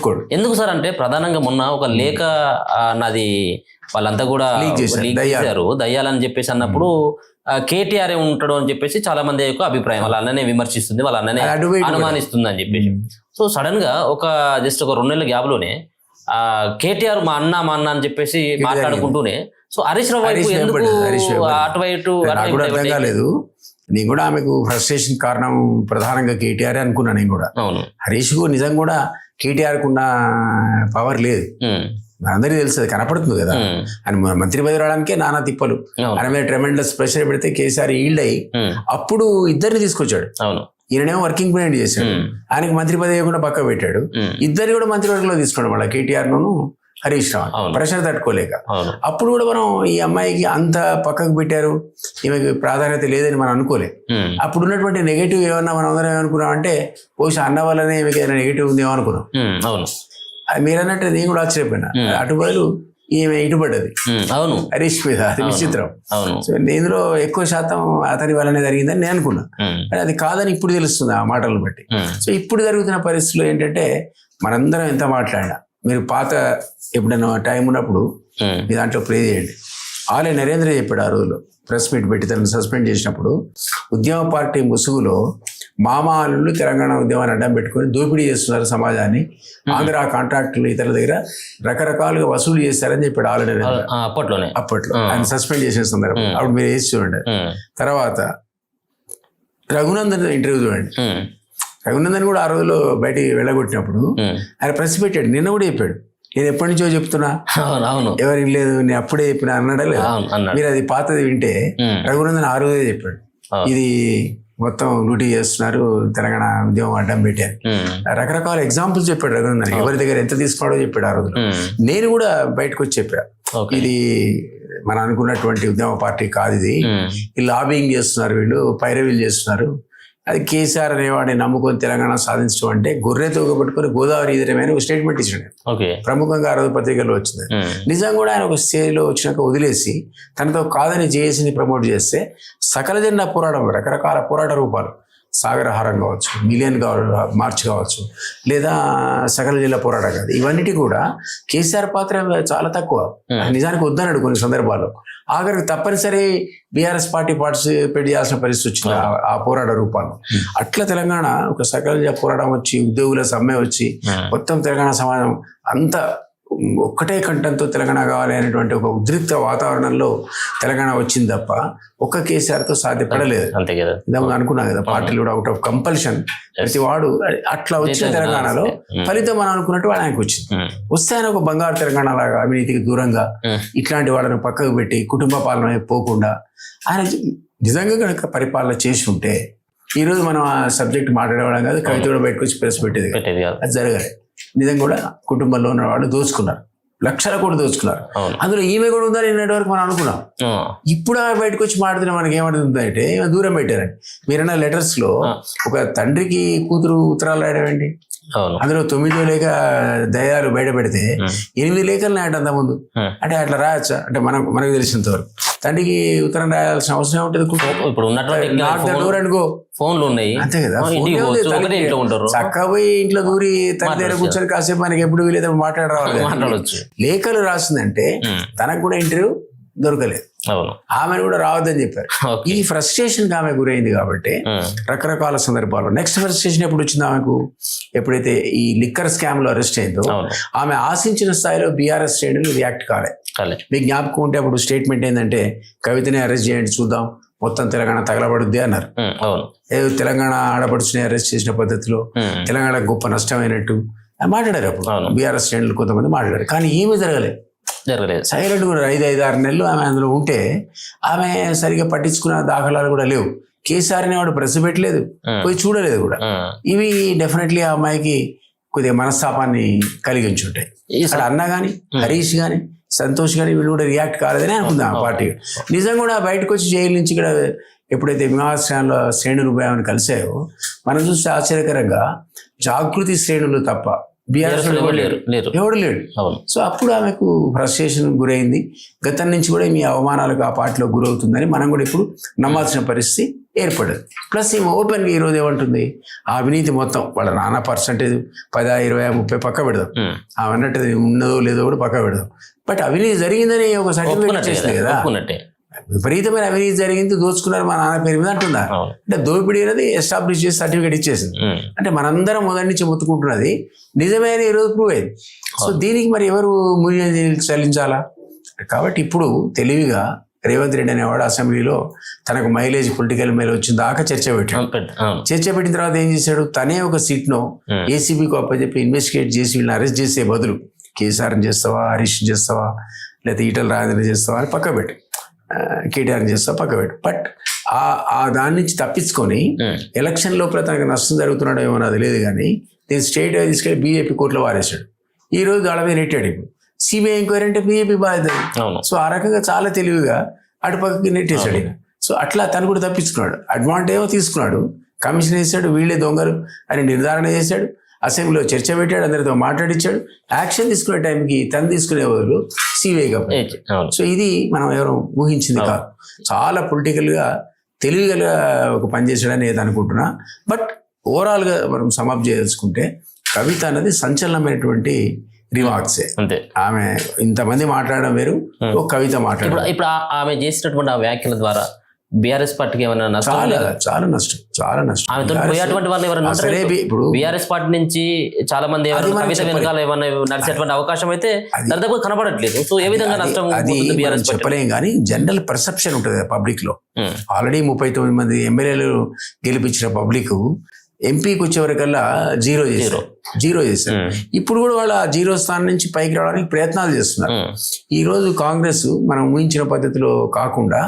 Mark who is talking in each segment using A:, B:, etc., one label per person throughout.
A: ఒప్పుకోడు.
B: ఎందుకు సార్ అంటే ప్రధానంగా మొన్న ఒక లేఖ నాది వాళ్ళంతా కూడా లీక్ చేశారు దయ్యాలని చెప్పేసి అన్నప్పుడు కేటీఆర్ ఉంటాడు అని చెప్పేసి చాలా మంది యొక్క అభిప్రాయం. వాళ్ళ అన్ననే విమర్శిస్తుంది, వాళ్ళ అన్ననే అనుమానిస్తుంది అని చెప్పేసి. సో సడన్ గా జస్ట్ ఒక 2 నెలల గ్యాప్ లోనే కేటీఆర్ మా అన్న అని చెప్పేసి మాట్లాడుకుంటూనే సో హరీష్ రావు వైపు ఎందుకు అటువైపు
A: అర్థం కాలేదు. నేను కూడా ఆమెకు ఫ్రస్ట్రేషన్ కారణం ప్రధానంగా కేటీఆర్ అనుకున్నా. నేను కూడా హరీష్ కు నిజంగా కూడా కేటీఆర్ కున్న పవర్ లేదు, అందరికీ తెలుస్తుంది, కనపడుతుంది కదా. ఆయన మంత్రి పదవి రావడానికే నానా తిప్పలు, ఆయన మీద ట్రెమెండస్ ప్రెషర్ పెడితే కేసీఆర్ ఈల్డ్ అయ్యి అప్పుడు ఇద్దరిని తీసుకొచ్చాడు. ఈయననేమో వర్కింగ్ ప్రెసిడెంట్ చేశాడు, ఆయనకి మంత్రి పదవి కూడా పక్క పెట్టాడు. ఇద్దరిని కూడా మంత్రివర్గంలో తీసుకున్నాడు మళ్ళీ కేటీఆర్ ను హరీష్ రావు, ప్రెషర్ తట్టుకోలేక. అప్పుడు కూడా మనం ఈ అమ్మాయికి అంత పక్కకు పెట్టారు, ఈమెకి ప్రాధాన్యత లేదని మనం అనుకోలే. అప్పుడు ఉన్నటువంటి నెగిటివ్ ఏమన్నా మనం అందరం ఏమనుకున్నాం అంటే బహుశా అన్న వల్లనే ఈమెకి ఏదైనా నెగిటివ్ ఉందేమో అనుకున్నాం. మీరన్నట్టు నేను కూడా ఆశ్చర్యపోయినా. అటు బదులు ఈమె ఇటుపడ్డది హరీష్ మీద, అది విచిత్రం. సో ఇందులో ఎక్కువ శాతం అతని వల్లనే జరిగిందని నేను అనుకున్నా, అది కాదని ఇప్పుడు తెలుస్తుంది ఆ మాటలను బట్టి. సో ఇప్పుడు జరుగుతున్న పరిస్థితుల్లో ఏంటంటే మనందరం ఎంత మాట్లాడినా, మీరు పాత ఎప్పుడైనా టైం ఉన్నప్పుడు మీ దాంట్లో ప్లే చేయండి. ఆలే నరేంద్ర చెప్పాడు ఆ రోజులో ప్రెస్ మీట్ పెట్టి తనను సస్పెండ్ చేసినప్పుడు, ఉద్యమ పార్టీ ముసుగులో మామాలు తెలంగాణ ఉద్యమాన్ని అడ్డం పెట్టుకుని దోపిడీ చేస్తున్నారు సమాజాన్ని, ఆంధ్ర కాంట్రాక్టులు ఇతరుల దగ్గర రకరకాలుగా వసూలు చేస్తారని చెప్పాడు ఆలే నరేంద్ర అప్పట్లో ఆయన సస్పెండ్ చేసిన సందర్భం. అప్పుడు మీరు వేసి చూడండి. తర్వాత రఘునందన్ ఇంటర్వ్యూ చూడండి. రఘునందన్ కూడా ఆ రోజులో బయటికి వెళ్ళగొట్టినప్పుడు ఆయన ప్రెస్ పెట్టాడు. నిన్న కూడా చెప్పాడు, నేను ఎప్పటి నుంచో చెప్తున్నా, ఎవరికి లేదు, నేను అప్పుడే చెప్పినా అన్నాడా లేదా. మీరు అది పాతది వింటే రఘునందన్ ఆ రోజే చెప్పాడు, ఇది మొత్తం లూటీ చేస్తున్నారు, తెలంగాణ ఉద్యమం అడ్డం పెట్టారు. రకరకాల ఎగ్జాంపుల్స్ చెప్పాడు రఘునందన్, ఎవరి దగ్గర ఎంత తీసుకున్నాడో చెప్పాడు ఆ రోజులో. నేను కూడా బయటకు వచ్చి చెప్పా, ఇది మనం అనుకున్నటువంటి ఉద్యమ పార్టీ కాదు, ఇది లాబింగ్ చేస్తున్నారు, వీళ్ళు పైరవీలు చేస్తున్నారు. అది కేసీఆర్ అనేవాడిని నమ్ముకొని తెలంగాణ సాధించడం అంటే గొర్రె తోగబట్టుకొని గోదావరి ఈదరమైన ఒక స్టేట్మెంట్ ఇచ్చాడు. ప్రముఖంగా ఆ రోజు పత్రికల్లో వచ్చింది. నిజంగా కూడా ఆయన ఒక స్టేజ్లో వచ్చినాక వదిలేసి తనతో కాదని జేఏసీని ప్రమోట్ చేస్తే సకల జెండా పోరాటం, రకరకాల పోరాట రూపాలు, సాగరహారం కావచ్చు, మిలియన్ మార్చ్ కావచ్చు, లేదా సకల జిల్లా పోరాటం కాదు, ఇవన్నిటి కూడా కేసీఆర్ పాత్ర చాలా తక్కువ. నిజానికి వద్దన్నాడు కొన్ని సందర్భాల్లో. ఆఖరికి తప్పనిసరి బీఆర్ఎస్ పార్టీ పార్టిసిపేట్ చేయాల్సిన పరిస్థితి వచ్చింది ఆ పోరాట రూపాల్లో. అట్లా తెలంగాణ ఒక సకల జిల్లా పోరాటం వచ్చి, ఉద్యోగుల సమ్మె వచ్చి, మొత్తం తెలంగాణ సమాజం అంతా ఒక్కటే కంఠంతో తెలంగాణ కావాలి అనేటువంటి ఒక ఉద్రిక్త వాతావరణంలో తెలంగాణ వచ్చింది తప్ప ఒక్క కేసీఆర్తో సాధ్యపడలేదు. ఇదమ్మా అనుకున్నాం కదా, పార్టీలు కూడా అవుట్ ఆఫ్ కంపల్షన్ ప్రతి వాడు అట్లా వచ్చిన తెలంగాణలో ఫలితం మనం అనుకున్నట్టు వాడు ఆయనకు వచ్చింది. వస్తే ఆయన ఒక బంగారు తెలంగాణ లాగా అవినీతికి దూరంగా ఇట్లాంటి వాళ్ళని పక్కకు పెట్టి కుటుంబ పాలన పోకుండా ఆయన నిజంగా కనుక పరిపాలన చేసి ఉంటే ఈరోజు మనం ఆ సబ్జెక్ట్ మాట్లాడేవాళ్ళం కాదు, కవిత కూడా బయటకు వచ్చి ప్రెస్ పెట్టేది కాదు. అది జరగాలి. నిజంగా కూడా కుటుంబంలో ఉన్న వాళ్ళు దోచుకున్నారు, లక్షల కోట్లు దోచుకున్నారు. అందులో ఈమె కూడా ఉందని నిన్నటి వరకు మనం అనుకున్నాం. ఇప్పుడు బయటకు వచ్చి మాట్లాడితే మనకి ఏమడుతుందంటే దూరం పెట్టారండి. మీరన్న లెటర్స్ లో ఒక తండ్రికి కూతురు ఉత్తరాలు రాయడం ఏంటి, అందులో 9 లేఖ దయాలు బయట పెడితే 8 లేఖలు నాయట అంత ముందు. అంటే అట్లా రాయచ్చా అంటే మనకు తెలిసినంత వరకు తండ్రికి ఉత్తరం రాయాల్సిన అవసరం ఉంటుంది.
B: ఇప్పుడు ఉన్నట్టు ఫోన్లు ఉన్నాయి అంతే కదా,
A: చక్కగా పోయి ఇంట్లో దూరి తన దగ్గర కూర్చొని కాసేపు మనకి ఎప్పుడు వీలైతే మాట్లాడరావాలి. లేఖలు రాసిందంటే తనకు కూడా ఇంటర్వ్యూ దొరకలేదు, ఆమెను కూడా రావద్దని చెప్పారు. ఈ ఫ్రస్ట్రేషన్ ఆమె గురైంది కాబట్టి రకరకాల సందర్భాల్లో. నెక్స్ట్ ఫ్రస్ట్రేషన్ ఎప్పుడు వచ్చింది ఆమెకు, ఎప్పుడైతే ఈ లిక్కర్ స్కామ్ లో అరెస్ట్ అయిందో ఆమె ఆశించిన స్థాయిలో బీఆర్ఎస్ శ్రేణులు రియాక్ట్ కాలే. మీకు జ్ఞాపకం ఉంటే అప్పుడు స్టేట్మెంట్ ఏంటంటే కవితని అరెస్ట్ చేయండి చూద్దాం, మొత్తం తెలంగాణ తగలబడుద్ది అన్నారు. ఏదో తెలంగాణ ఆడపడుచుని అరెస్ట్ చేసిన పద్ధతిలో తెలంగాణ గొప్ప నష్టమైనట్టు మాట్లాడారు. అప్పుడు బీఆర్ఎస్ శ్రేణులు కొంతమంది మాట్లాడారు, కానీ ఏమీ జరగలేదు. సైలెంట్ కూడా 5-6 నెలలు ఆమె అందులో ఉంటే ఆమె సరిగా పట్టించుకున్న దాఖలాలు కూడా లేవు. కేసీఆర్ అనేవాడు ప్రెస్ పెట్టలేదు, పోయి చూడలేదు కూడా. ఇవి డెఫినెట్లీ ఆ అమ్మాయికి కొద్దిగా మనస్తాపాన్ని కలిగించి ఉంటాయి. అక్కడ అన్న కానీ హరీష్ కానీ సంతోష్ కానీ వీళ్ళు కూడా రియాక్ట్ కాలేదని అనుకుందాం ఆ పార్టీ. నిజంగా కూడా బయటకు వచ్చి జైలు నుంచి ఇక్కడ ఎప్పుడైతే విమానాశ్రయంలో శ్రేణులు ఆమెను కలిసాయో మనం చూస్తే ఆశ్చర్యకరంగా జాగృతి శ్రేణులు తప్ప బీఆర్ఎస్ ఎవడు లేడు. సో అప్పుడు ఆమెకు ఫ్రస్ట్రేషన్ గురైంది. గతం నుంచి కూడా మీ అవమానాలకు ఆ పార్టీలో గురవుతుందని మనం కూడా ఇప్పుడు నమ్మాల్సిన పరిస్థితి ఏర్పడదు. ప్లస్ ఈమె ఓపెన్గా ఈరోజు ఏమంటుంది, ఆ అవినీతి మొత్తం వాళ్ళ నానా పర్సంటేజ్ 10, 20, 30 పక్క పెడదాం, ఆమె అన్నట్టు ఉన్నదో లేదో కూడా పక్క పెడదాం. బట్ అవినీతి జరిగిందని ఒక సర్టిఫికేట్ చేసింది కదా. విపరీతమైన అవినీతి జరిగింది, దోచుకున్నారు మా నాన్న పేరు మీద అంటుందా? అంటే దోపిడీ అనేది ఎస్టాబ్లిష్ చేసి సర్టిఫికేట్ ఇచ్చేసింది. అంటే మనందరం మొదటి నుంచి మొత్తుకుంటున్నది నిజమే అని ఈరోజు ప్రూవ్ అయింది. సో దీనికి మరి ఎవరు మూల్యం చెల్లించాలా? కాబట్టి ఇప్పుడు తెలివిగా రేవంత్ రెడ్డి అనేవాడు అసెంబ్లీలో తనకు మైలేజ్, పొలిటికల్ మైలేజ్ వచ్చిన దాకా చర్చ పెట్టాడు. చర్చ పెట్టిన తర్వాత ఏం చేశాడు, తనే ఒక సీట్ను ఏసీబీకి అప్పచెప్పి ఇన్వెస్టిగేట్ చేసి వీళ్ళని అరెస్ట్ చేసే బదులు కేసీఆర్ని చేస్తావా, హరీష్ చేస్తావా, లేకపోతే ఈటల రాజేంద్ర చేస్తావా అని పక్క పెట్టి, కేటీఆర్ని చేస్తావా పక్క పెట్టి. బట్ ఆ దాని నుంచి తప్పించుకొని ఎలక్షన్ లోపల తనకు నష్టం జరుగుతున్నాడో ఏమో అది లేదు కానీ నేను స్టేట్ తీసుకెళ్ళి బీజేపీ కోర్టులో వారేశాడు. ఈ రోజు వాళ్ళ మీద నెట్టాడు. ఇప్పుడు సిబిఐ ఎంక్వైరీ అంటే బీజేపీ బాధ్యత. సో ఆ రకంగా చాలా తెలివిగా అటుపక్కకి నెట్టేశాడు. సో అట్లా తను కూడా తప్పించుకున్నాడు. అడ్వాంటేజ్ ఏమో తీసుకున్నాడు, కమిషన్ వేసాడు, వీళ్ళే దొంగలు అని నిర్ధారణ చేశాడు, అసెంబ్లీలో చర్చ పెట్టాడు, అందరితో మాట్లాడించాడు. యాక్షన్ తీసుకునే టైంకి తను తీసుకునే వాళ్ళు సిబిఐ కాబట్టి. సో ఇది మనం ఎవరు ఊహించింది కాదు. చాలా పొలిటికల్గా తెలివిగా ఒక పని చేశాడని ఏదో అనుకుంటున్నా. బట్ ఓవరాల్గా మనం సమాప్తి చేయదలుచుకుంటే కవిత అన్నది సంచలనమైనటువంటి రిమార్క్సే. అంతే. ఆమె ఇంతమంది మాట్లాడడం వేరు, ఒక కవిత మాట్లాడడం.
B: ఇప్పుడు ఆమె చేసినటువంటి ఆ వ్యాఖ్యల ద్వారా బీఆర్ఎస్ పార్టీకి ఏమైనా నష్టం?
A: చాలా నష్టం.
B: ఆమెతో పోయేటువంటి వాళ్ళు ఎవరైనా ఇప్పుడు బీఆర్ఎస్ పార్టీ నుంచి చాలా మంది కవిత వెనకాల ఏమైనా నడిచేటువంటి అవకాశం అయితే దాదాపు కనబడట్లేదు. సో ఏ విధంగా నష్టం?
A: అది చెప్పలేం కానీ జనరల్ పర్సెప్షన్ ఉంటుంది పబ్లిక్ లో. ఆల్రెడీ 39 మంది ఎమ్మెల్యేలు గెలిపించిన పబ్లిక్ ఎంపీకి వచ్చేవరకల్లా జీరో చేశారు. ఇప్పుడు కూడా వాళ్ళు ఆ జీరో స్థానం నుంచి పైకి రావడానికి ప్రయత్నాలు చేస్తున్నారు. ఈ రోజు కాంగ్రెస్ మనం ఊహించిన పద్ధతిలో కాకుండా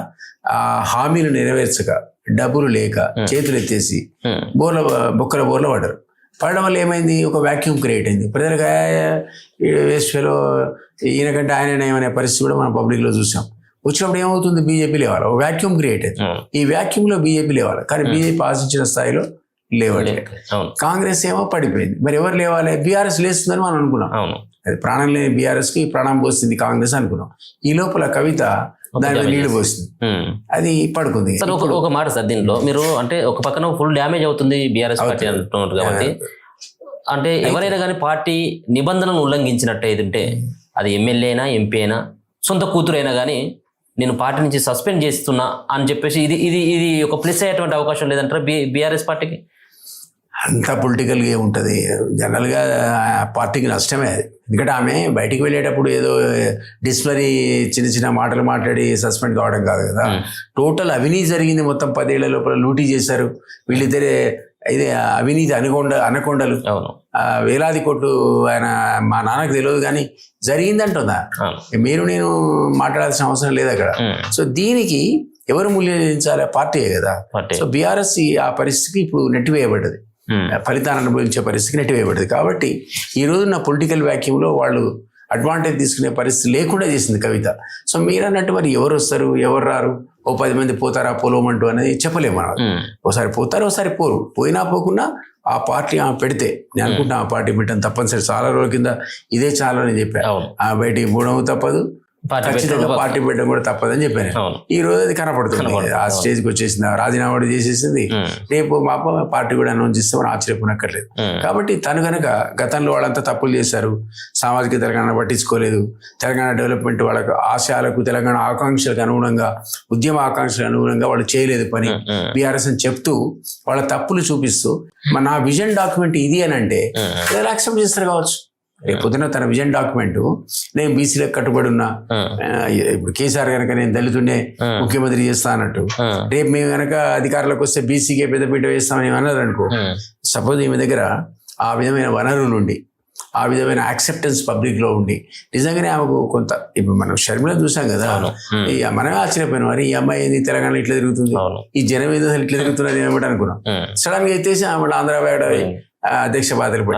A: ఆ హామీలు నెరవేర్చక, డబ్బులు లేక చేతులు ఎత్తేసి బొక్కల బోర్ల పడడం వల్ల ఏమైంది, ఒక వ్యాక్యూమ్ క్రియేట్ అయింది. ప్రజలకు వేస్ట్ ఫెలో ఈయనకంటే ఆయన ఏమనే పరిస్థితి కూడా మనం పబ్లిక్ లో చూసాం. వచ్చినప్పుడు ఏమవుతుంది, బీజేపీ లేవాలి, ఒక వ్యాక్యూమ్ క్రియేట్ అయింది. ఈ వ్యాక్యూమ్ లో బీజేపీ లేవాలి, కానీ బీజేపీ ఆశించిన స్థాయిలో లేవట్లే. కాంగ్రెస్ ఏమో పడిపోయింది. మరి ఎవరు లేవాలి? బీఆర్ఎస్ లేస్తుందని మనం అనుకున్నాం. అది ప్రాణం లేని బీఆర్ఎస్ కి ప్రాణం పోస్తుంది కాంగ్రెస్ అనుకున్నాం. ఈ లోపల కవిత దాని నీళ్లు పోస్తుంది, అది పడుకుంది.
B: ఒక మాట సార్, దీనిలో మీరు అంటే ఒక పక్కన ఫుల్ డ్యామేజ్ అవుతుంది బీఆర్ఎస్ పార్టీ అంటున్నారు కాబట్టి, అంటే ఎవరైనా కానీ పార్టీ నిబంధనలు ఉల్లంఘించినట్టు ఏదంటే అది ఎమ్మెల్యే అయినా, ఎంపీ అయినా, సొంత కూతురు అయినా కానీ నేను పార్టీ నుంచి సస్పెండ్ చేస్తున్నా అని చెప్పేసి ఇది ఒక ప్లస్ అయ్యేటువంటి అవకాశం లేదంటారా బీఆర్ఎస్ పార్టీకి?
A: అంతా పొలిటికల్గా ఏముంటుంది, జనరల్గా పార్టీకి నష్టమే అది. ఎందుకంటే ఆమె బయటికి వెళ్ళేటప్పుడు ఏదో డిస్ప్లరీ చిన్న మాటలు మాట్లాడి సస్పెండ్ కావడం కాదు కదా. టోటల్ అవినీతి జరిగింది, మొత్తం 10 ఏళ్ల లోపల లూటీ చేశారు వీళ్ళిద్దరే. ఇది అవినీతి అనకొండలు, వేలాది కోట్లు ఆయన మా నాన్నకు తెలియదు కానీ జరిగిందంటుందా? మీరు నేను మాట్లాడాల్సిన అవసరం లేదు అక్కడ. సో దీనికి ఎవరు మూల్యం చెల్లించాలి? పార్టీయే కదా. సో బీఆర్ఎస్ ఆ పరిస్థితికి ఇప్పుడు నెట్టివేయబడ్డది, ఫలితాన్ని అనుభవించే పరిస్థితికి నెట్టివేయబడ్డది. కాబట్టి ఈ రోజు నా పొలిటికల్ వ్యాక్యూమ్లో వాళ్ళు అడ్వాంటేజ్ తీసుకునే పరిస్థితి లేకుండా చేసింది కవిత. సో మీరు అన్నట్టు మరి ఎవరు వస్తారు, ఎవరు రారు, ఓ 10 మంది పోతారా పోలోమంటూ అనేది చెప్పలేము మనం. ఒకసారి పోతారు, ఒకసారి పోరు. పోయినా పోకున్నా ఆ పార్టీ ఆమె పెడితే నేను అనుకుంటున్నా ఆ పార్టీ పెట్టాను తప్పనిసరి. చాలా రోజుల కింద ఇదే చాలా నేను చెప్పాను, ఆ బయటికి పోవడం తప్పదు, ఖచ్చితంగా పార్టీ పెట్టడం కూడా తప్పదని చెప్పాను. ఈ రోజు అది కనపడుతుంది, ఆ స్టేజ్కి వచ్చేసింది, రాజీనామా కూడా చేసేసింది. రేపు మా పార్టీ కూడా అనౌన్స్ చేస్తామని ఆశ్చర్యపోనక్కర్లేదు. కాబట్టి తను కనుక గతంలో వాళ్ళంతా తప్పులు చేశారు, సామాజిక తెలంగాణ పట్టించుకోలేదు, తెలంగాణ డెవలప్మెంట్ వాళ్ళకు ఆశయాలకు, తెలంగాణ ఆకాంక్షలకు అనుగుణంగా, ఉద్యమ ఆకాంక్షలకు అనుగుణంగా వాళ్ళు చేయలేదు పని బీఆర్ఎస్ అని చెప్తూ వాళ్ళ తప్పులు చూపిస్తూ నా విజన్ డాక్యుమెంట్ ఇది అని అంటే యాక్సెప్ట్ చేస్తారు కావచ్చు. రేపు పొద్దున తన విజన్ డాక్యుమెంట్ నేను బీసీలకు కట్టుబడి ఉన్నా, ఇప్పుడు కేసీఆర్ కనుక నేను దళితుండే ముఖ్యమంత్రి చేస్తా అన్నట్టు, రేపు మేము కనుక అధికారులకు వస్తే బీసీకే పెద్దపీట వేస్తామని అన్నారు అనుకో. సపోజ్ ఈమె దగ్గర ఆ విధమైన వనరులు ఉండి, ఆ విధమైన యాక్సెప్టెన్స్ పబ్లిక్ లో ఉండి, నిజంగానే ఆమెకు కొంత, ఇప్పుడు మనం షర్మిల చూసాం కదా, మనమే ఆశ్చర్యపోయినాం, మరి ఈ అమ్మాయి ఏంది తెలంగాణలో ఇట్లా తిరుగుతుంది, ఈ జనం ఏదో ఇట్లా తిరుగుతున్నది ఏమిటి అనుకున్నాం. సడన్ గా ఎత్తేసి ఆమె ఆంధ్ర అధ్యక్ష బాధలు పడి